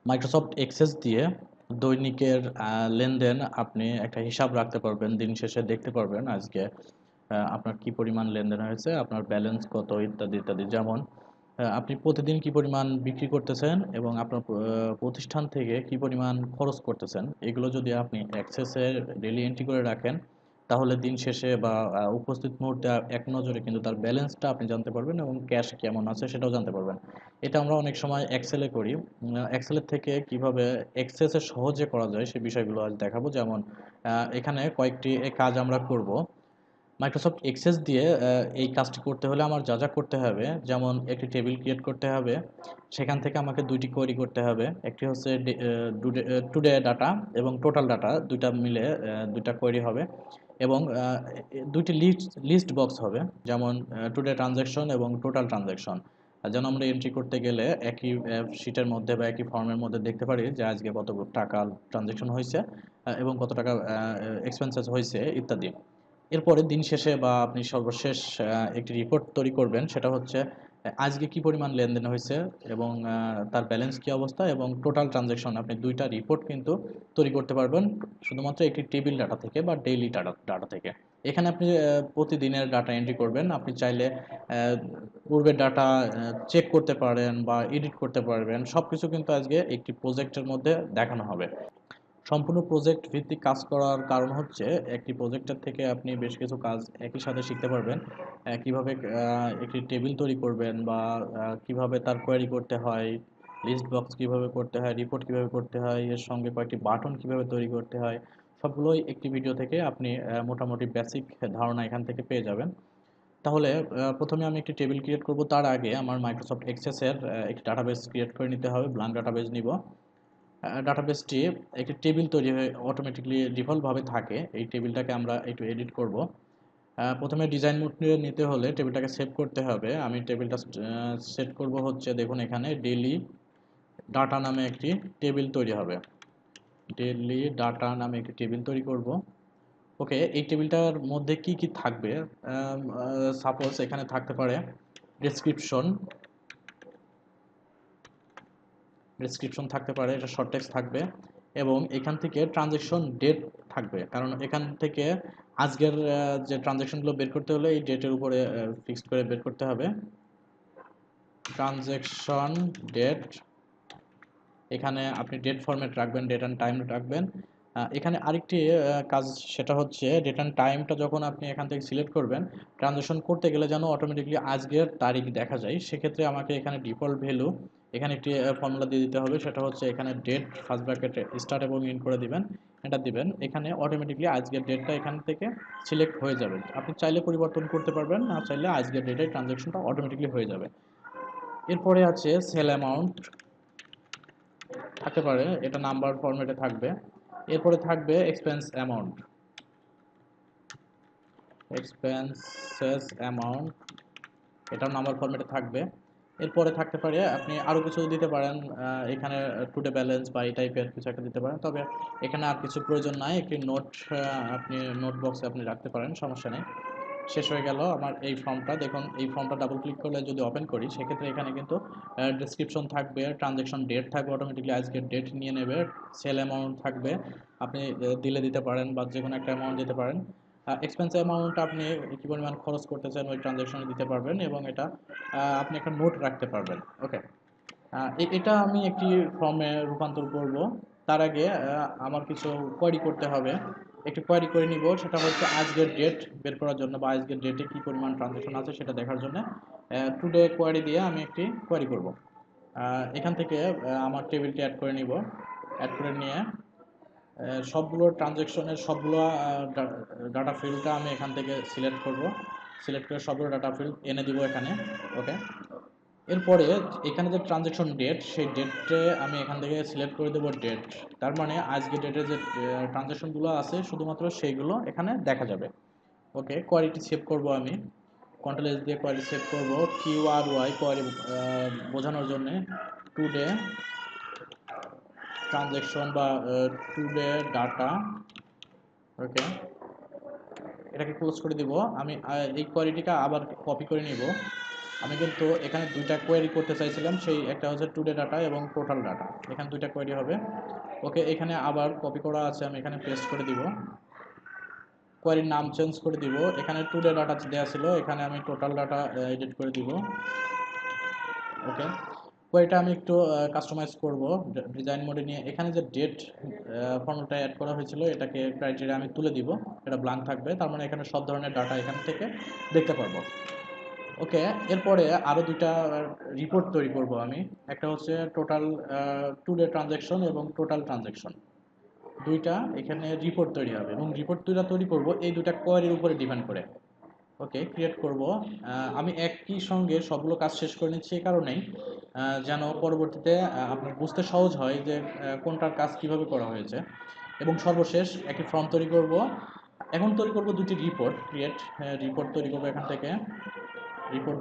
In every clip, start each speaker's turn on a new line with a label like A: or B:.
A: Microsoft access দিয়ে দৈনিকের লেনদেন আপনি একটা হিসাব রাখতে পারবেন, দিন শেষে দেখতে পারবেন আজকে আপনার কি পরিমাণ লেনদেন হয়েছে, আপনার ব্যালেন্স কত, ইত্যাদি ইত্যাদি। যেমন আপনি প্রতিদিন কি পরিমাণ বিক্রি করতেছেন এবং আপনার প্রতিষ্ঠান থেকে কি পরিমাণ খরচ করতেছেন, এগুলো যদি আপনি অ্যাক্সেসে ডেইলি এন্ট্রি করে রাখেন, তাহলে দিন শেষে বা উপস্থিত মুহূর্তে এক নজরে কিন্তু তার ব্যালেন্সটা আপনি জানতে পারবেন এবং ক্যাশ কেমন আছে সেটাও জানতে পারবেন। এটা আমরা অনেক সময় এক্সেলে করি। এক্সেলের থেকে কিভাবে এক্সেসে সহজে করা যায় সে বিষয়গুলো আজ দেখাবো। যেমন এখানে কয়েকটি কাজ আমরা করব। মাইক্রোসফট এক্সেস দিয়ে এই কাজটি করতে হলে আমার যা যা করতে হবে, যেমন একটি টেবিল ক্রিয়েট করতে হবে, সেখান থেকে আমাকে দুইটি কোয়েরি করতে হবে। একটি হচ্ছে টুডে ডাটা এবং টোটাল ডাটা, দুইটা মিলে দুইটা কোয়েরি হবে এবং দুইটি লিস্ট লিস্ট বক্স হবে, যেমন টুডে ট্রানজ্যাকশন এবং টোটাল ট্রানজ্যাকশন। যেন আমরা এন্ট্রি করতে গেলে একই শিটের মধ্যে বা একই ফর্মের মধ্যে দেখতে পারি যে আজকে কত টাকা ট্রানজ্যাকশন হয়েছে এবং কত টাকা এক্সপেন্সেস হয়েছে ইত্যাদি। এরপরে দিন শেষে বা আপনি সর্বশেষ একটি রিপোর্ট তৈরি করবেন, সেটা হচ্ছে আজকে কি পরিমাণ লেনদেন হয়েছে এবং তার ব্যালেন্স কি অবস্থা এবং টোটাল ট্রানজ্যাকশন। আপনি দুইটা রিপোর্ট কিন্তু তৈরি করতে পারবেন শুধুমাত্র একটি টেবিল ডাটা থেকে বা ডেইলি ডাটা ডাটা থেকে। এখানে আপনি প্রতিদিনের ডাটা এন্ট্রি করবেন। আপনি চাইলে পূর্বের ডাটা চেক করতে পারেন বা এডিট করতে পারবেন। সব কিছু কিন্তু আজকে একটি প্রজেক্টের মধ্যে দেখানো হবে। সম্পূর্ণ প্রজেক্ট ভিত্তিক কাজ করার কারণ হচ্ছে একটি প্রজেক্টের থেকে আপনি বেশ কিছু কাজ একই সাথে শিখতে পারবেন। কিভাবে একটি টেবিল তৈরি করবেন বা কিভাবে তার কোয়েরি করতে হয়, লিস্ট বক্স কিভাবে করতে হয়, রিপোর্ট কিভাবে করতে হয়, এর সঙ্গে কয়েকটি বাটন কিভাবে তৈরি করতে হয়, সবগুলোই একটি ভিডিও থেকে আপনি মোটামুটি বেসিক ধারণা এখান থেকে পেয়ে যাবেন। তাহলে প্রথমে আমি একটি টেবিল ক্রিয়েট করব, তার আগে আমার মাইক্রোসফট এক্সেসের একটি ডাটাবেস ক্রিয়েট করে নিতে হবে। ব্ল্যাঙ্ক ডাটাবেস নিব। ডাটাবেসটি একটি টেবিল তৈরি হয়ে অটোমেটিকলি ডিফল্টভাবে থাকে। এই টেবিলটাকে আমরা একটু এডিট করব। প্রথমে ডিজাইন মোড নিতে হলে টেবিলটাকে সেভ করতে হবে। আমি টেবিলটা সেট করব হচ্ছে, দেখুন এখানে ডেইলি ডাটা নামে একটি টেবিল তৈরি হবে। ডেইলি ডাটা নামে একটি টেবিল তৈরি করব। ওকে, এই টেবিলটার মধ্যে কি কি থাকবে? সাপোজ এখানে থাকতে পারে ডেসক্রিপশন, থাকতে পারে, এটা শর্ট টেক্সট থাকবে এবং এখান থেকে ট্রানজ্যাকশন ডেট থাকবে, কারণ এখান থেকে আজকের যে ট্রানজ্যাকশনগুলো বের করতে হলে এই ডেটের উপরে ফিক্সড করে বের করতে হবে। ট্রানজ্যাকশন ডেট, এখানে আপনি ডেট ফরম্যাট রাখবেন, ডেট অ্যান্ড টাইম রাখবেন। এখানে আরেকটি কাজ, সেটা হচ্ছে ডেট অ্যান্ড টাইমটা যখন আপনি এখান থেকে সিলেক্ট করবেন, ট্রানজ্যাকশন করতে গেলে যেন অটোমেটিকলি আজকের তারিখ দেখা যায়, সেক্ষেত্রে আমাকে এখানে ডিফল্ট ভ্যালু এখানে একটি ফর্মুলা দিয়ে দিতে হবে। সেটা হচ্ছে এখানে ডেট ফার্স্ট ব্র্যাকেটে স্টার্ট এবং এন্ড করে দিবেন, এটা দিবেন। এখানে অটোমেটিকলি আজকের ডেটটা এখান থেকে সিলেক্ট হয়ে যাবে। আপনি চাইলে পরিবর্তন করতে পারবেন, না চাইলে আজকের ডেটে ট্রানজ্যাকশনটা অটোমেটিকলি হয়ে যাবে। এরপরে আছে সেল অ্যামাউন্ট থাকতে পারে, এটা নাম্বার ফরম্যাটে থাকবে। এরপরে থাকবে এক্সপেন্স অ্যামাউন্ট, এক্সপেন্সেস অ্যামাউন্ট, এটাও নাম্বার ফরম্যাটে থাকবে। এরপরে থাকতে পারে আপনি আরও কিছু দিতে পারেন, এখানে টুডে ব্যালেন্স বা এই টাইপের কিছু একটা দিতে পারেন, তবে এখানে আর কিছু প্রয়োজন নাই। একটি নোট আপনি নোট বক্সে আপনি রাখতে পারেন, সমস্যা নেই। শেষ হয়ে গেল আমার এই ফর্মটা। দেখুন এই ফর্মটা ডাবল ক্লিক করলে যদি ওপেন করি, সেক্ষেত্রে এখানে কিন্তু ডেসক্রিপশন থাকবে, ট্রানজ্যাকশন ডেট থাকবে, অটোমেটিকলি আজকের ডেট নিয়ে নেবে, সেল অ্যামাউন্ট থাকবে, আপনি দিলে দিতে পারেন বা যে কোনো একটা অ্যামাউন্ট দিতে পারেন। এক্সপেন্স অ্যামাউন্ট আপনি কী পরিমাণ খরচ করতেছেন ওই ট্রানজ্যাকশনে দিতে পারবেন এবং এটা আপনি একটা নোট রাখতে পারবেন। ওকে, এটা আমি একটি ফর্মে রূপান্তর করব। তার আগে আমার কিছু কোয়েরি করতে হবে। একটু কোয়েরি করে নিব, সেটা হচ্ছে আজকের ডেট বের করার জন্য বা আজকের ডেটে কি পরিমাণ ট্রানজ্যাকশন আছে সেটা দেখার জন্য টুডে কোয়েরি দিয়ে আমি একটি কোয়েরি করব। এখান থেকে আমার টেবিলটি অ্যাড করে নিব। অ্যাড করে নিয়ে সবগুলো ট্রানজ্যাকশনের সবগুলো ডাটা ফিল্ডটা আমি এখান থেকে সিলেক্ট করব। সিলেক্ট করে সবগুলো ডাটা ফিল্ড এনে দিব এখানে। ওকে, এরপরে এখানে যে ট্রানজ্যাকশন ডেট, সেই ডেটে আমি এখান থেকে সিলেক্ট করে দেবো ডেট। তার মানে আজকে ডেটে যে ট্রানজ্যাকশনগুলো আছে শুধুমাত্র সেইগুলো এখানে দেখা যাবে। ওকে, কোয়ারিটি সেভ করব আমি, কন্ট্রোল এস দিয়ে কোয়ারি সেভ করব, কিউ আর ওয়াই কোয়ারি বোঝানোর জন্য। টুডে ট্রানজ্যাকশন বা টুডে ডাটা। ওকে, এটাকে ক্লোজ করে দিব। আমি এই কোয়ারিটিটা আবার কপি করে নিব, আমি কিন্তু এখানে দুইটা কোয়েরি করতে চাইছিলাম, সেই একটা হচ্ছে টুডে ডাটা এবং টোটাল ডাটা, এখানে দুইটা কোয়েরি হবে। ওকে, এখানে আবার কপি করা আছে, আমি এখানে পেস্ট করে দিব, কোয়েরির নাম চেঞ্জ করে দিব, এখানে টুডে ডাটা দেওয়া ছিল, এখানে আমি টোটাল ডাটা এডিট করে দিব। ওকে, কোয়েরিটা আমি একটু কাস্টমাইজ করব ডিজাইন মোডে নিয়ে, এখানে যে ডেট ফর্মুলাটা অ্যাড করা হয়েছিল এটাকে ক্রাইটেরিয়া আমি তুলে দিব, এটা ব্ল্যাঙ্ক থাকবে, তার মানে এখানে সব ধরনের ডাটা এখান থেকে দেখতে পারবো। ওকে, এরপরে আরও দুইটা রিপোর্ট তৈরি করব আমি, একটা হচ্ছে টোটাল টুডে ট্রানজ্যাকশন এবং টোটাল ট্রানজ্যাকশন, দুইটা এখানে রিপোর্ট তৈরি হবে, এবং রিপোর্ট দুইটা তৈরি করব এই দুইটা কোয়ারির উপরে ডিপেন্ড করে। ওকে, ক্রিয়েট করব। আমি একই সঙ্গে সবগুলো কাজ শেষ করে নিচ্ছি এই কারণেই যেন পরবর্তীতে আপনার বুঝতে সহজ হয় যে কোনটার কাজ কিভাবে করা হয়েছে। এবং সর্বশেষ একটি ফর্ম তৈরি করব, এখন তৈরি করব দুটি রিপোর্ট, ক্রিয়েট রিপোর্ট তৈরি করব এখান থেকে, রিপোর্ট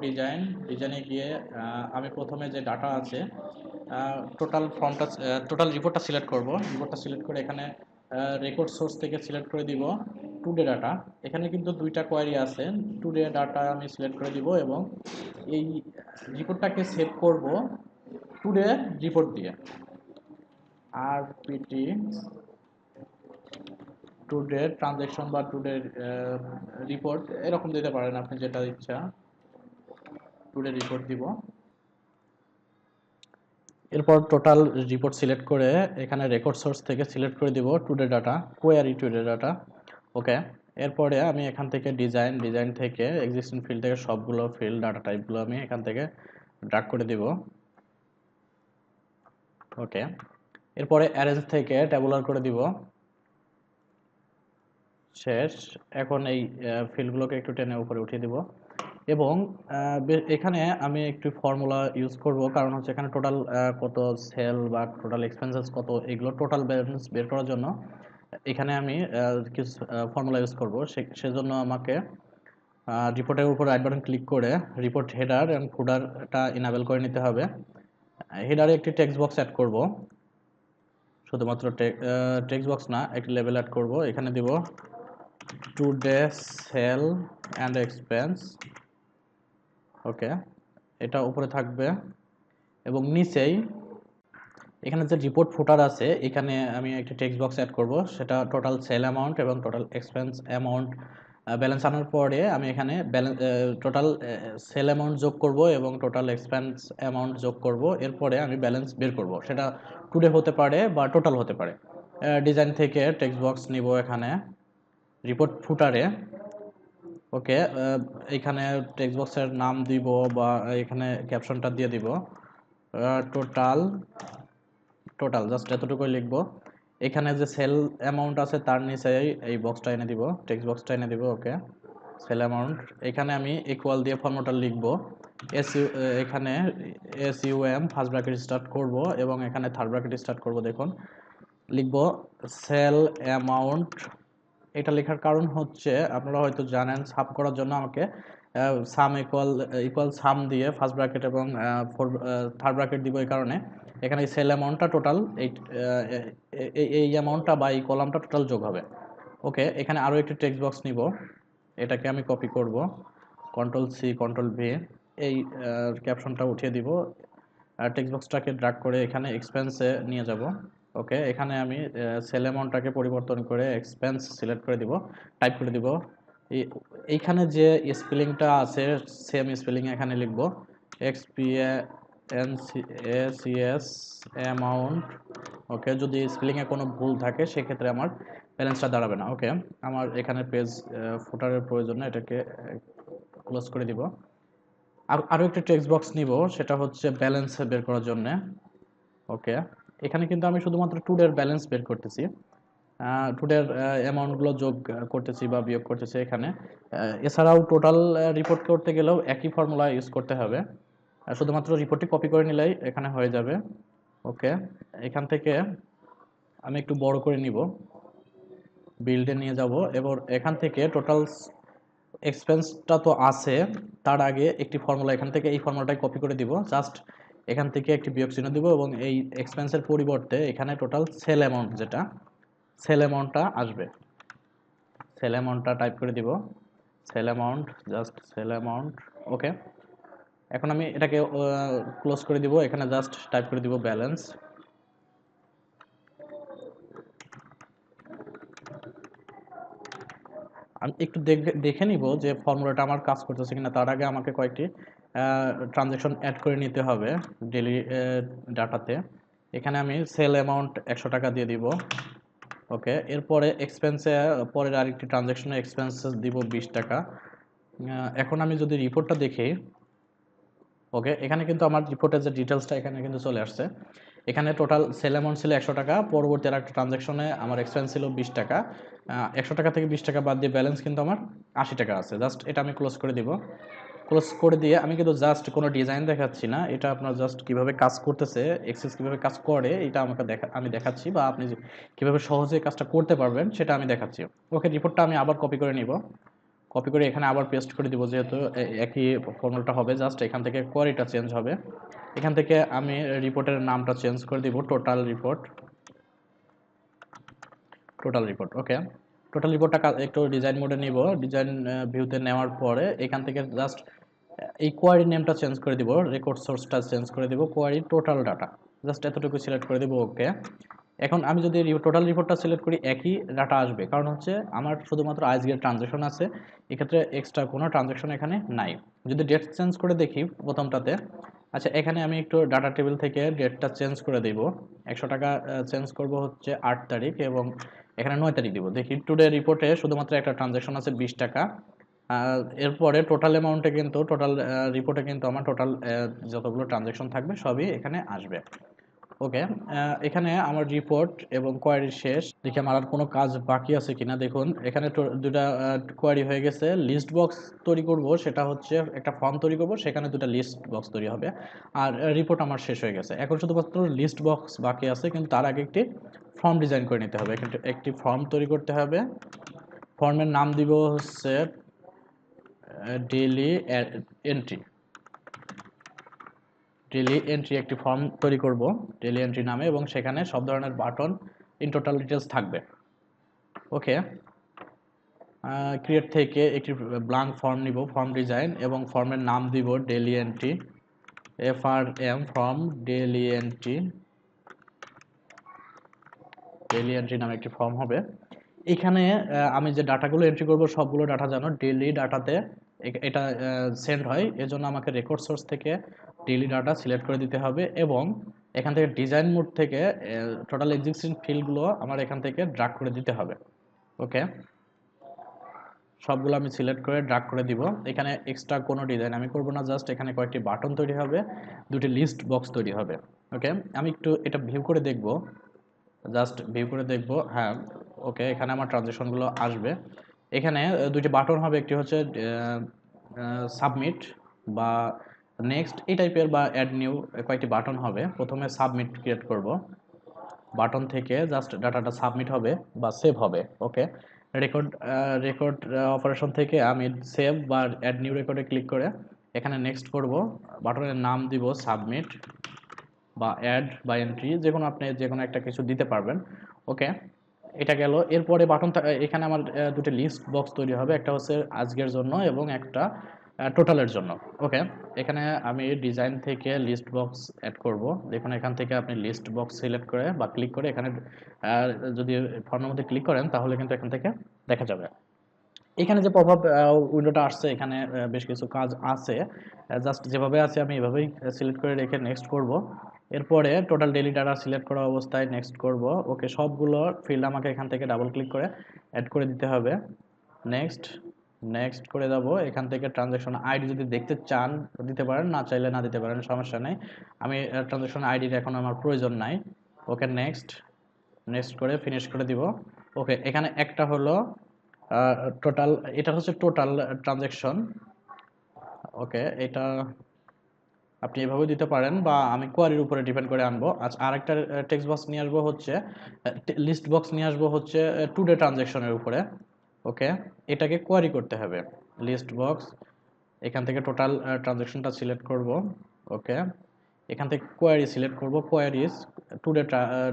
A: ডিজাইনে গিয়ে আমি প্রথমে যে ডাটা আছে টোটাল ফর্মটা, টোটাল রিপোর্টটা সিলেক্ট করব, রিপোর্টটা সিলেক্ট করে এখানে রেকর্ড সোর্স থেকে সিলেক্ট করে দিব টুডে ডাটা, এখানে কিন্তু দুইটা কোয়ারি আছে, টুডে ডাটা আমি সিলেক্ট করে দিব এবং এই রিপোর্টটাকে সেভ করব টুডে রিপোর্ট দিয়ে, আরপিটি টুডে ট্রানজ্যাকশন বা টুডে রিপোর্ট এরকম দিতে পারেন আপনি যেটা ইচ্ছা, টুডে রিপোর্ট দিব। এরপর টোটাল রিপোর্ট সিলেক্ট করে এখানে রেকর্ড সোর্স থেকে সিলেক্ট করে দিব today data, query today data. Okay, এরপরে আমি এখান থেকে ডিজাইন থেকে এক্সিস্টিং ফিল্ড থেকে সবগুলো ফিল্ড ডাটা টাইপগুলো আমি এখান থেকে ড্রাগ করে দিব। ওকে, এরপরে অ্যারেঞ্জ থেকে ট্যাবুলার করে দিব, শেষ। এখন এই ফিল্ডগুলোকে একটু টেনে উপরে উঠিয়ে দিব, এবং এখানে আমি একটু ফর্মুলা ইউজ করব, কারণ হচ্ছে এখানে টোটাল কত সেল বা টোটাল এক্সপেন্সেস কত, এগুলো টোটাল ব্যালেন্স বের করার জন্য এখানে আমি কিছু ফর্মুলা ইউজ করব, সেজন্য আমাকে রিপোর্টের উপর রাইট বাটন ক্লিক করে রিপোর্ট হেডার অ্যান্ড ফুডারটা ইনেবল করে নিতে হবে। হেডারে একটি টেক্সট বক্স অ্যাড করব, শুধুমাত্র টেক্সট বক্স না, একটি লেবেল অ্যাড করব, এখানে দিব টুডে সেল অ্যান্ড এক্সপেন্স। ওকে, এটা উপরে থাকবে, এবং নিচেই এখানে যে রিপোর্ট ফুটার আছে এখানে আমি একটা টেক্সট বক্স অ্যাড করব, সেটা টোটাল সেল অ্যামাউন্ট এবং টোটাল এক্সপেন্স অ্যামাউন্ট ব্যালেন্স আনার পরে আমি এখানে টোটাল সেল অ্যামাউন্ট যোগ করব এবং টোটাল এক্সপেন্স অ্যামাউন্ট যোগ করব, এরপরে আমি ব্যালেন্স বের করব, সেটা টুডে হতে পারে বা টোটাল হতে পারে। ডিজাইন থেকে টেক্সট বক্স নিব এখানে রিপোর্ট ফুটারে। ওকে, এখানে টেক্সট বক্সের নাম দিব বা এখানে ক্যাপশনটা দিয়ে দিব টোটাল, জাস্ট এতটুকুই লিখবো। এখানে যে সেল অ্যামাউন্ট আছে তার নিচে এই বক্সটা এনে দিব, টেক্সট বক্সটা এনে দিব। ওকে, সেল অ্যামাউন্ট, এখানে আমি ইকুয়াল দিয়ে ফর্মুলাটা লিখবো, এখানে SUM ফার্স্ট ব্র্যাকেট স্টার্ট করব এবং এখানে থার্ড ব্র্যাকেট স্টার্ট করব, দেখুন লিখবো সেল অ্যামাউন্ট। এটা লেখার কারণ হচ্ছে আপনারা হয়তো জানেন সাম করার জন্য আমাকে সাম ইকুয়াল সাম দিয়ে ফার্স্ট ব্র্যাকেট এবং থার্ড ব্র্যাকেট দিব, এই কারণে এখানে সেল অ্যামাউন্টটা টোটাল এই অ্যামাউন্টটা বা এই কলামটা টোটাল যোগ হবে। ওকে, এখানে আরও একটি টেক্সট বক্স নিব, এটাকে আমি কপি করব, কন্ট্রোল-C কন্ট্রোল-V, এই ক্যাপশনটা উঠিয়ে দিব, টেক্সট বক্সটাকে ড্র্যাগ করে এখানে এক্সপেন্সে নিয়ে যাব। ওকে, এখানে আমি সেল অ্যামাউন্টটাকে পরিবর্তন করে এক্সপেন্স সিলেক্ট করে দিব, টাইপ করে দিব, এইখানে যে স্পেলিংটা আছে সেম স্পেলিং এখানে লিখব, XPANCACS অ্যামাউন্ট। ওকে, যদি স্পেলিংয়ে কোনো ভুল থাকে সেক্ষেত্রে আমার ব্যালেন্সটা দাঁড়াবে না। ওকে, আমার এখানে পেজ ফুটারের প্রয়োজন, এটাকে ক্লোজ করে দিব। আরও একটা টেক্সট বক্স নিব, সেটা হচ্ছে ব্যালেন্স বের করার জন্য। ওকে, এখানে কিন্তু আমি শুধুমাত্র টুডের ব্যালেন্স বের করতেছি, টুডের অ্যামাউন্টগুলো যোগ করতেছি বা বিয়োগ করতেছি এখানে। এছাড়াও টোটাল রিপোর্ট করতে গেলেও একই ফর্মুলা ইউজ করতে হবে, শুধুমাত্র রিপোর্টটি কপি করে নিলেই এখানে হয়ে যাবে। ওকে, এখান থেকে আমি একটু বড় করে নিব, বিল্ডে নিয়ে যাব, এবং এখান থেকে টোটাল এক্সপেন্সটা তো আছে, তার আগে একটি ফর্মুলা এখান থেকে এই ফর্মুলাটাই কপি করে দিব, জাস্ট এখান থেকে একটি বিয়োগ চিহ্ন দিব এবং এই এক্সপেন্সের পরিবর্তে এখানে টোটাল সেল অ্যামাউন্ট, যেটা সেল অ্যামাউন্টটা আসবে, সেল অ্যামাউন্টটা টাইপ করে দিব, sale amount, just sale amount. Okay, এখন আমি এটাকে ক্লোজ করে দিব, এখানে জাস্ট টাইপ করে দিব ব্যালেন্স। আমি একটু দেখে নিব যে ফর্মুলাটা আমার কাজ করতেছে কিনা। তার আগে আমাকে কয়েকটি ট্রানজ্যাকশন অ্যাড করে নিতে হবে ডেইলি ডাটাতে। এখানে আমি সেল অ্যামাউন্ট 100 টাকা দিয়ে দিব। ওকে, এরপরে এক্সপেন্সে পরের আরেকটি ট্রানজ্যাকশনের এক্সপেন্সেস দিব 20 টাকা। এখন আমি যদি রিপোর্টটা দেখি, ওকে, এখানে কিন্তু আমার রিপোর্টের যে ডিটেলসটা এখানে কিন্তু চলে আসছে। এখানে টোটাল সেল অ্যামাউন্ট ছিল 100 টাকা, পরবর্তী আর একটা ট্রানজ্যাকশনে আমার এক্সপেন্স ছিল 20 টাকা। 100 টাকা থেকে 20 টাকা বাদ দিয়ে ব্যালেন্স কিন্তু আমার 80 টাকা আছে। জাস্ট এটা আমি ক্লোজ করে দিব। ক্লোজ করে দিয়ে আমি কিন্তু জাস্ট কোনো ডিজাইন দেখাচ্ছি না, এটা আপনার জাস্ট কিভাবে কাজ করতেছে, এক্সেস কিভাবে কাজ করে এটা আমাকে আমি দেখাচ্ছি, বা আপনি কিভাবে সহজে কাজটা করতে পারবেন সেটা আমি দেখাচ্ছি। ওকে, রিপোর্টটা আমি আবার কপি করে নিব। কপি করে এখানে আবার পেস্ট করে দিব, যেহেতু একই ফর্মুলাটা হবে, জাস্ট এখান থেকে কোয়ারিটা চেঞ্জ হবে। এখান থেকে আমি রিপোর্টের নামটা চেঞ্জ করে দিব টোটাল রিপোর্ট। টোটাল রিপোর্ট, ওকে। টোটাল রিপোর্টটা একটু ডিজাইন মোডে নিব। ডিজাইন ভিউতে নেওয়ার পরে এখান থেকে জাস্ট এই কোয়ারি নেমটা চেঞ্জ করে দিব, রেকর্ড সোর্সটা চেঞ্জ করে দিব, কোয়ারি টোটাল ডাটা, জাস্ট এতটুকু সিলেক্ট করে দিব। ওকে, এখন আমি যদি টোটাল রিপোর্টটা সিলেক্ট করি একই ডাটা আসবে, কারণ হচ্ছে আমার শুধুমাত্র আজকের ট্রানজ্যাকশন আছে, এক্ষেত্রে এক্সট্রা কোনো ট্রানজ্যাকশন এখানে নাই। যদি ডেট চেঞ্জ করে দেখি প্রথমটাতে, আচ্ছা এখানে আমি একটু ডাটা টেবিল থেকে ডেটটা চেঞ্জ করে দেব। 100 টাকা চেঞ্জ করব হচ্ছে 8 তারিখ, এবং এখানে 9 তারিখ দিব। দেখি টুডে রিপোর্টে শুধুমাত্র একটা ট্রানজ্যাকশন আছে 20 টাকা। এরপরে টোটাল অ্যামাউন্টে কিন্তু টোটাল রিপোর্টে কিন্তু আমার টোটাল যতগুলো ট্রানজ্যাকশন থাকবে সবই এখানে আসবে। ওকে, এখানে আমার রিপোর্ট এবং কোয়ারি শেষ। দেখি আমার আর কোনো কাজ বাকি আছে কিনা। দেখুন এখানে দুটা কোয়ারি হয়ে গেছে। লিস্ট বক্স তৈরি করব, সেটা হচ্ছে একটা ফর্ম তৈরি করব, সেখানে দুটা লিস্ট বক্স তৈরি হবে। আর রিপোর্ট আমার শেষ হয়ে গেছে, এখন শুধুমাত্র লিস্ট বক্স বাকি আছে, কিন্তু তার আগে একটি ফর্ম ডিজাইন করে নিতে হবে। একটি ফর্ম তৈরি করতে হবে। ফর্মের নাম দিব হচ্ছে ডেইলি এন্ট্রি। ডেইলি এন্ট্রি একটি ফর্ম তৈরি করব ডেইলি এন্ট্রি নামে, এবং সেখানে সব ধরনের বাটন ইন টোটাল ডিটেলস থাকবে। ওকে, ক্রিয়েট থেকে একটি ব্ল্যাঙ্ক ফর্ম নিব, ফর্ম ডিজাইন, এবং ফর্মের নাম দিব daily entry, FRM form daily entry. Daily entry নামে একটি ফর্ম হবে। এখানে আমি যে ডাটাগুলো এন্ট্রি করব সবগুলো ডাটা যেন ডেইলি ডাটাতে এটা সেন্ড হয়, এজন্য আমাকে রেকর্ড সোর্স থেকে ডেইলি ডাটা সিলেক্ট করে দিতে হবে, এবং এখান থেকে ডিজাইন মোড থেকে টোটাল এক্সিস্টিং ফিল্ডগুলো আমার এখান থেকে ড্রাগ করে দিতে হবে। ওকে, সবগুলো আমি সিলেক্ট করে ড্রাগ করে দিব। এখানে এক্সট্রা কোনো ডিজাইন আমি করব না, জাস্ট এখানে কয়েকটি বাটন তৈরি হবে, দুটি লিস্ট বক্স তৈরি হবে। ওকে, আমি একটু এটা ভিউ করে দেখব, জাস্ট ভিউ করে দেখব। হ্যাঁ, ওকে, এখানে আমার ট্রানজ্যাকশনগুলো আসবে। এখানে দুইটি বাটন হবে, একটি হচ্ছে সাবমিট বা নেক্সট এই টাইপের, বা অ্যাড নিউ, কয়েকটি বাটন হবে। প্রথমে সাবমিট ক্রিয়েট করব, বাটন থেকে জাস্ট ডাটাটা সাবমিট হবে বা সেভ হবে। ওকে, রেকর্ড রেকর্ড অপারেশন থেকে আমি সেভ বা অ্যাড নিউ রেকর্ডে ক্লিক করে এখানে নেক্সট করব। বাটনের নাম দিব সাবমিট বা অ্যাড বা এন্ট্রি, যে কোনো আপনি যে কোনো একটা কিছু দিতে পারবেন। ওকে, এটা গেল। এরপরে বাটন এখানে আমার দুটো লিস্ট বক্স তৈরি হবে, একটা হচ্ছে আজকের জন্য এবং একটা টোটালের জন্য। ওকে, এখানে আমি ডিজাইন থেকে লিস্ট বক্স অ্যাড করব। দেখুন এখান থেকে আপনি লিস্ট বক্স সিলেক্ট করে বা ক্লিক করে এখানে যদি ফর্মের মধ্যে ক্লিক করেন তাহলে কিন্তু এখান থেকে দেখা যাবে। এখানে যে পপআপ উইন্ডোটা আসছে, এখানে বেশ কিছু কাজ আছে। জাস্ট যেভাবে আছে আমি এভাবেই সিলেক্ট করে রেখে নেক্সট করব। এরপরে টোটাল ডেইলি ডাটা সিলেক্ট করা অবস্থায় নেক্সট করব। ওকে, সবগুলো ফিল্ড আমাকে এখান থেকে ডাবল ক্লিক করে অ্যাড করে দিতে হবে। নেক্সট নেক্সট করে যাব। এখান থেকে ট্রানজ্যাকশন আইডি যদি দেখতে চান দিতে পারেন, না চাইলে না দিতে পারেন, সমস্যা নেই। আমি ট্রানজ্যাকশন আইডির এখন আমার প্রয়োজন নাই। ওকে, নেক্সট নেক্সট করে ফিনিশ করে দিব। ওকে, এখানে একটা হলো টোটাল, এটা হচ্ছে টোটাল ট্রানজ্যাকশন। ওকে, এটা আপনি এভাবে দিতে পারেন, বা আমি কোয়ারির উপরে ডিপেন্ড করে আনবো। আচ্ছা, আরেকটা টেক্সট বক্স নিয়ে আসবো হচ্ছে লিস্ট বক্স নিয়ে আসবো হচ্ছে টুডে ট্রানজ্যাকশনের উপরে। ওকে, এটাকে কোয়ারি করতে হবে। লিস্ট বক্স, এখান থেকে টোটাল ট্রানজ্যাকশনটা সিলেক্ট করব। ওকে, এখান থেকে কোয়ারি সিলেক্ট করব, কোয়ারিজ টুডে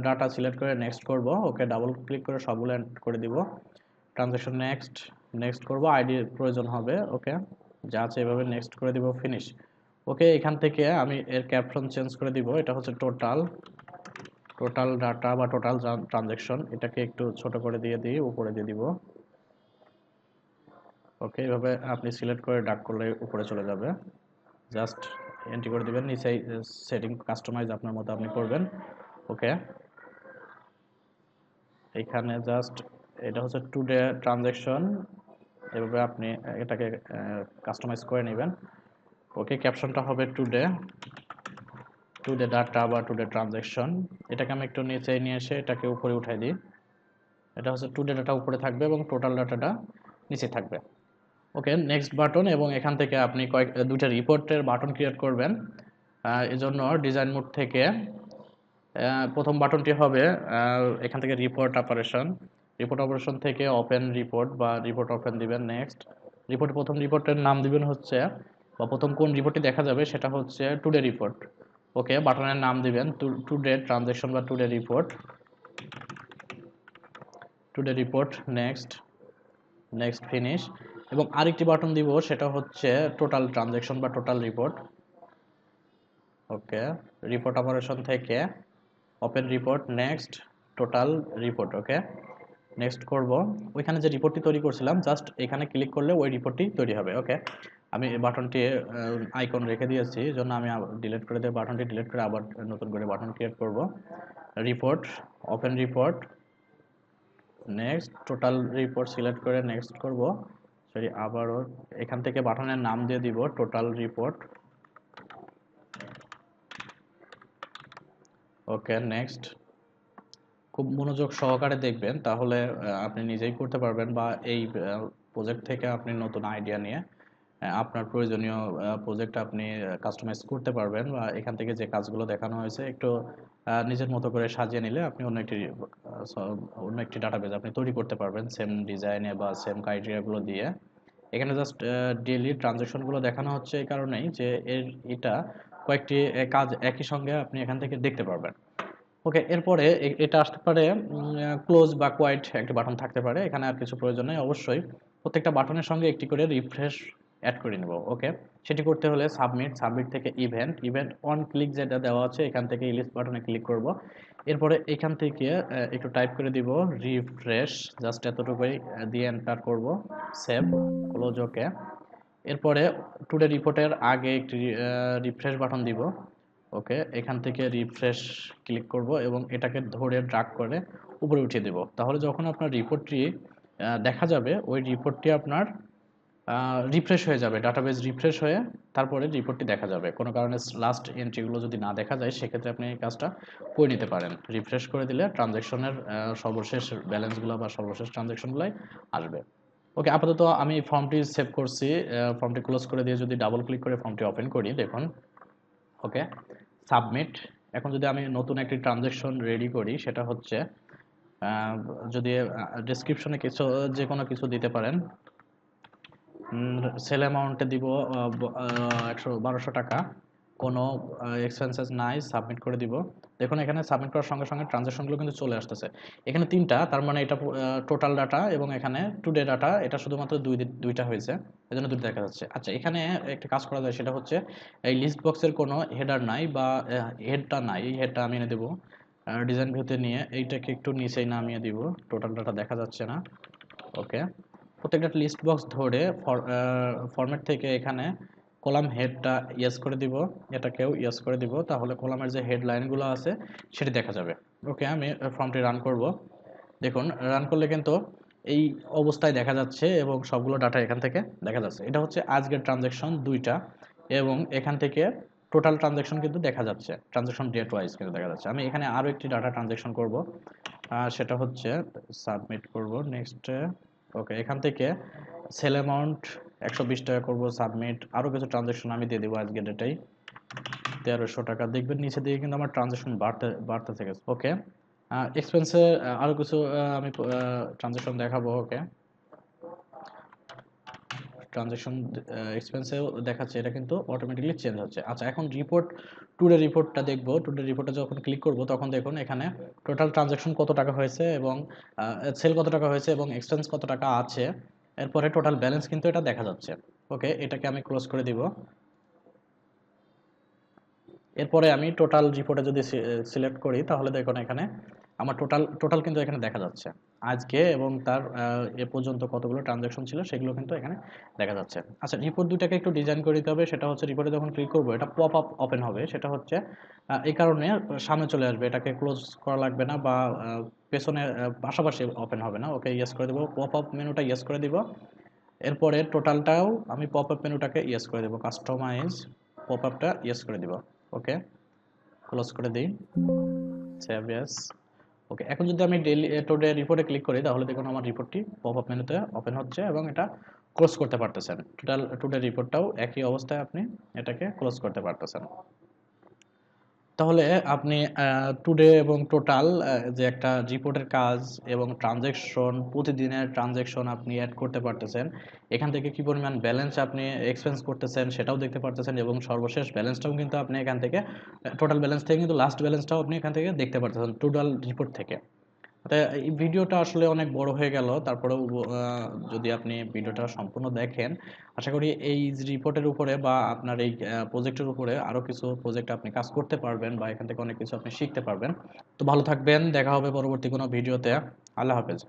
A: ডাটা সিলেক্ট করে নেক্সট করব। ওকে, ডাবল ক্লিক করে সবগুলো এন্ড করে দিব। ট্রানজ্যাকশন নেক্সট নেক্সট করব, আইডির প্রয়োজন হবে। ওকে, যা আছে এভাবে নেক্সট করে দিব, ফিনিশ। ওকে, এখান থেকে আমি এর ক্যাপশন চেঞ্জ করে দিব, এটা হচ্ছে টোটাল ডাটা বা টোটাল ট্রানজ্যাকশন, এটাকে একটু ছোট করে দিয়ে দিই, উপরে দিয়ে দিব। ওকে, এভাবে আপনি সিলেক্ট করে ডাক করলে উপরে চলে যাবে। জাস্ট এন্ট্রি করে দিবেন, নিচে সেটিং কাস্টমাইজ আপনার মতো আপনি করবেন। ওকে, এখানে জাস্ট এটা হচ্ছে টুডে ট্রানজ্যাকশন, এভাবে আপনি এটাকে কাস্টমাইজ করে নেবেন। ওকে, ক্যাপশনটা হবে টুডে ডাটা বা টুডে ট্রানজ্যাকশন। এটাকে আমি একটু নিচে নিয়ে এসে এটাকে উপরে উঠাই দিই। এটা হচ্ছে টুডে ডাটা উপরে থাকবে এবং টোটাল ডাটাটা নিচে থাকবে। ওকে, নেক্সট বাটন, এবং এখান থেকে আপনি দুইটা রিপোর্টের বাটন ক্রিয়েট করবেন। এজন্য ডিজাইন মোড থেকে প্রথম বাটনটি হবে এখান থেকে রিপোর্ট অপারেশন থেকে ওপেন রিপোর্ট বা রিপোর্ট ওপেন দিবেন। নেক্সট প্রথম রিপোর্টের নাম দিবেন হচ্ছে, বা প্রথম কোন রিপোর্টটি দেখা যাবে সেটা হচ্ছে টুডে রিপোর্ট। ওকে, বাটনের নাম দিবেন টুডে ট্রানজ্যাকশন বা টুডে রিপোর্ট। নেক্সট ফিনিশ, এবং আরেকটি বাটন দিব, সেটা হচ্ছে টোটাল ট্রানজ্যাকশন বা total report. Okay, report operation থেকে open report, next total report. Okay, next করব, ওইখানে যে রিপোর্টটি তৈরি করছিলাম জাস্ট এখানে ক্লিক করলে ওই রিপোর্টটি তৈরি হবে। ওকে, আমি এই বাটনটি আইকন রেখে দিয়েছি, জন্য আমি ডিলিট করে দিয়ে বাটনটি ডিলিট করে আবার নতুন করে বাটন ক্রিয়েট করব। Report, open report, next total report select করে নেক্সট করব। সরি, আবারও এখান থেকে বাটনের নাম দিয়ে দিব টোটাল রিপোর্ট। Okay, next. খুব মনোযোগ সহকারে দেখবেন, তাহলে আপনি নিজেই করতে পারবেন, বা এই প্রজেক্ট থেকে আপনি নতুন আইডিয়া নিয়ে আপনার প্রয়োজনীয় প্রজেক্ট আপনি কাস্টমাইজ করতে পারবেন, বা এখান থেকে যে কাজগুলো দেখানো হয়েছে একটু নিজের মতো করে সাজিয়ে নিলে আপনি অন্য একটি ডাটাবেজ আপনি তৈরি করতে পারবেন সেম ডিজাইনে বা সেম ক্রাইটেরিয়াগুলো দিয়ে। এখানে জাস্ট ডেইলি ট্রানজ্যাকশনগুলো দেখানো হচ্ছে এই কারণেই যে এটা কয়েকটি কাজ একই সঙ্গে আপনি এখান থেকে দেখতে পারবেন। ওকে, এরপরে এটা আসতে পারে ক্লোজ বা কোয়াইট একটা বাটন থাকতে পারে, এখানে আর কিছু প্রয়োজন নেই। অবশ্যই প্রত্যেকটা বাটনের সঙ্গে একটি করে রিফ্রেশ অ্যাড করে নেব। ওকে, সেটি করতে হলে সাবমিট থেকে ইভেন্ট অন ক্লিক যেটা দেওয়া আছে এখান থেকে লিস্ট বাটনে ক্লিক করব। এরপরে এখান থেকে একটু টাইপ করে দিব রিফ্রেশ, জাস্ট এতটুকুই দিয়ে এন্টার করব, সেভ, ক্লোজ। ওকে, এরপরে টুডে রিপোর্টের আগে একটি রিফ্রেশ বাটন দিব। ওকে, এখান থেকে রিফ্রেশ ক্লিক করব এবং এটাকে ধরে ড্রাগ করে উপরে উঠিয়ে দেব। তাহলে যখন আপনার রিপোর্টটি দেখা যাবে, ওই রিপোর্টটি আপনার রিফ্রেশ হয়ে যাবে, ডাটাবেজ রিফ্রেশ হয়ে তারপরে রিপোর্টটি দেখা যাবে। কোনো কারণে লাস্ট এন্ট্রিগুলো যদি না দেখা যায়, সেক্ষেত্রে আপনি এই কাজটা করে নিতে পারেন। রিফ্রেশ করে দিলে ট্রানজ্যাকশনের সর্বশেষ ব্যালেন্সগুলো বা সর্বশেষ ট্রানজ্যাকশনগুলোই আসবে। ওকে, আপাতত আমি ফর্মটি সেভ করছি। ফর্মটি ক্লোজ করে দিয়ে যদি ডাবল ক্লিক করে ফর্মটি ওপেন করি, দেখুন। ওকে, সাবমিট। এখন যদি আমি নতুন একটি ট্রানজ্যাকশন রেডি করি, সেটা হচ্ছে যদি ডেসক্রিপশনে যে কোনো কিছু দিতে পারেন। সেল অ্যামাউন্টে দিব 1200 টাকা, কোনো এক্সপেন্সেস নাই, সাবমিট করে দিব। দেখুন এখানে সাবমিট করার সঙ্গে সঙ্গে ট্রানজ্যাকশনগুলো কিন্তু চলে আসতেছে। এখানে তিনটা, তার মানে এটা টোটাল ডাটা, এবং এখানে টুডে ডাটা, এটা শুধুমাত্র দুইটা হয়েছে, এজন্য দুটো দেখা যাচ্ছে। আচ্ছা, এখানে একটা কাজ করা যায়, সেটা হচ্ছে এই লিস্ট বক্সের কোনো হেডার নাই বা হেডটা নাই, এই হেডটা আমি এনে দেবো ডিজাইন ভিউতে নিয়ে, এইটাকে একটু নিচেই নামিয়ে দিব, টোটাল ডাটা দেখা যাচ্ছে না। ওকে, প্রত্যেকটা লিস্ট বক্স ধরে ফরম্যাট থেকে এখানে কলাম হেডটা ইয়েস করে দিব, এটাকেও ইয়েস করে দিব, তাহলে কলামের যে হেডলাইনগুলো আছে সেটি দেখা যাবে। ওকে, আমি ফর্মটি রান করব। দেখুন, রান করলে কিন্তু এই অবস্থায় দেখা যাচ্ছে এবং সবগুলো ডাটা এখান থেকে দেখা যাচ্ছে। এটা হচ্ছে আজকের ট্রানজ্যাকশন দুইটা, এবং এখান থেকে টোটাল ট্রানজ্যাকশন কিন্তু দেখা যাচ্ছে, ট্রানজ্যাকশন ডেট ওয়াইজ কিন্তু দেখা যাচ্ছে। আমি এখানে আরও একটি ডাটা ট্রানজ্যাকশন করব, সেটা হচ্ছে সাবমিট করব নেক্সটে। ওকে, এখান থেকে সেল অ্যামাউন্ট 120 টাকা করব, সাবমিট। আরও কিছু ট্রানজ্যাকশন আমি দিয়ে দেবো আজকের ডেটেই 1300 টাকা। দেখবেন নিচে দিয়ে কিন্তু আমার ট্রানজ্যাকশন বাড়তে থেকে। ওকে, এক্সপেন্সে আরও কিছু আমি ট্রানজ্যাকশন দেখাবো। ওকে, ট্রানজ্যাকশন এক্সপেন্সেও দেখাচ্ছে, এটা কিন্তু অটোমেটিকলি চেঞ্জ হচ্ছে। আচ্ছা, এখন টুডে রিপোর্টটা দেখবো। টুডে রিপোর্টে যখন ক্লিক করব, তখন দেখুন এখানে টোটাল ট্রানজ্যাকশন কত টাকা হয়েছে, এবং সেল কত টাকা হয়েছে, এবং এক্সপেন্স কত টাকা আছে। এরপরে টোটাল ব্যালেন্স কিন্তু এটা দেখা যাচ্ছে। ওকে, এটাকে আমি ক্লোজ করে দিব। এরপরে আমি টোটাল রিপোর্টে যদি সিলেক্ট করি তাহলে দেখুন এখানে আমার টোটাল টোটাল কিন্তু এখানে দেখা যাচ্ছে আজকে, এবং তার এ পর্যন্ত কতগুলো ট্রানজাকশন ছিল সেগুলো কিন্তু এখানে দেখা যাচ্ছে। আচ্ছা, রিপোর্ট দুটাকে একটু ডিজাইন করে দিতে হবে। সেটা হচ্ছে রিপোর্টে যখন ক্লিক করবো এটা পপ আপ ওপেন হবে, সেটা হচ্ছে এই কারণে সামনে চলে আসবে, এটাকে ক্লোজ করা লাগবে না বা পেছনে পাশাপাশি ওপেন হবে না। ওকে, ইয়েস করে দেবো, পপ আপ মেনুটা ইয়েস করে দিব। এরপরে টোটালটাও আমি পপ আপ মেনুটাকে ইয়েস করে দেবো, কাস্টমাইজ পপ আপটা ইয়েস করে দিব। ওকে, ক্লোজ করে দিই, সেভ ইয়েস। ওকে, এখন যদি আমি ডেইলি টুডে রিপোর্টে ক্লিক করি তাহলে দেখুন আমার রিপোর্টটি পপ আপ মেনুতে ওপেন হচ্ছে এবং এটা ক্লোজ করতে পারতেছেন। টোটাল টুডে রিপোর্টটাও একই অবস্থায় আপনি এটাকে ক্লোজ করতে পারতেছেন। তাহলে আপনি টুডে এবং টোটাল যে একটা রিপোর্টের কাজ এবং ট্রানজ্যাকশন, প্রতিদিনের ট্রানজ্যাকশন আপনি অ্যাড করতে পারতেছেন। এখান থেকে কি পরিমাণ ব্যালেন্স আপনি এক্সপেন্স করতেছেন সেটাও দেখতে পারতেছেন, এবং সর্বশেষ ব্যালেন্সটাও কিন্তু আপনি এখান থেকে টোটাল ব্যালেন্স থেকে কিন্তু লাস্ট ব্যালেন্সটাও আপনি এখান থেকে দেখতে পারতেছেন টোটাল রিপোর্ট থেকে। তো এই ভিডিওটা আসলে অনেক বড় হয়ে গেল, তারপরেও যদি আপনি ভিডিওটা সম্পূর্ণ দেখেন আশা করি এই রিপোর্টের উপরে বা আপনার এই প্রজেক্টের উপরে আরো কিছু প্রজেক্ট আপনি কাজ করতে পারবেন বা এখান থেকে অনেক কিছু আপনি শিখতে পারবেন। তো ভালো থাকবেন, দেখা হবে পরবর্তী কোনো ভিডিওতে। আল্লাহ হাফেজ।